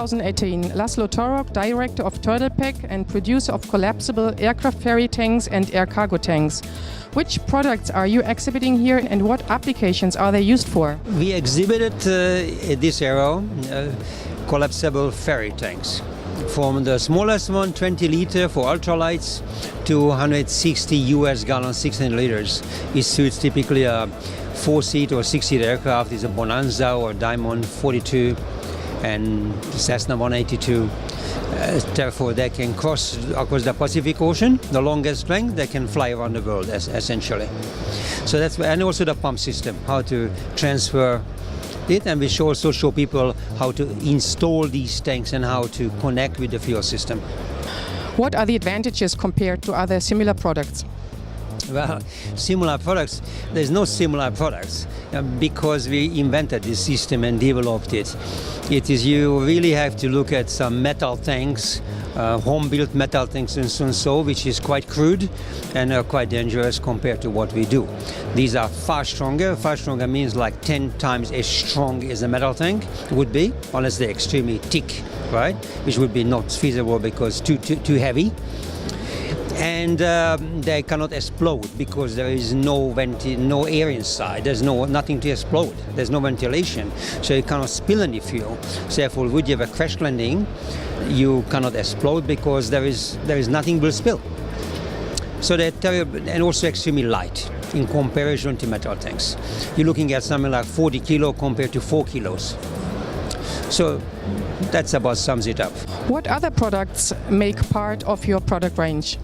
2018, Laszlo Torok, director of Turtle-Pac and producer of collapsible aircraft ferry tanks and air cargo tanks. Which products are you exhibiting here and what applications are they used for? We exhibited at this AERO collapsible ferry tanks. From the smallest one, 20 liter for ultralights, to 160 US gallons, 600 liters. It suits typically a 4-seat or 6-seat aircraft. It's a Bonanza or Diamond 42 and Cessna 182. Therefore, they can cross across the Pacific Ocean, the longest length. They can fly around the world, essentially. So that's, and also the pump system, how to transfer it, and we also show people how to install these tanks and how to connect with the fuel system. What are the advantages compared to other similar products? Well, similar products, there's no similar products because we invented this system and developed it. It is, you really have to look at some metal tanks, home-built metal tanks and so, which is quite crude and quite dangerous compared to what we do. These are far stronger. Far stronger means like 10 times as strong as a metal tank would be, unless they're extremely thick, right? Which would be not feasible because too heavy. And they cannot explode because there is no air inside. There's nothing to explode. There's no ventilation, so you cannot spill any fuel. So therefore, would you have a crash landing, you cannot explode because there is nothing will spill. So they're terrible and also extremely light in comparison to metal tanks. You're looking at something like 40 kilo compared to 4 kilos. So that's about sums it up. What other products make part of your product range?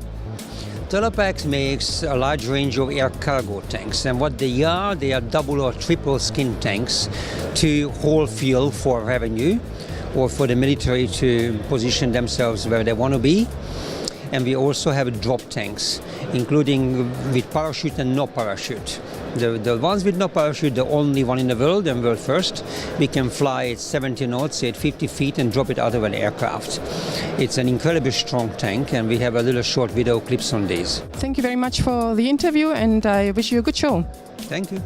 Turtle-Pac makes a large range of air cargo tanks, and what they are double or triple skin tanks to hold fuel for revenue or for the military to position themselves where they want to be. And we also have drop tanks, including with parachute and no parachute. The ones with no parachute, the only one in the world and world first. We can fly at 70 knots at 50 feet and drop it out of an aircraft. It's an incredibly strong tank, and we have a little short video clips on these. Thank you very much for the interview, and I wish you a good show. Thank you.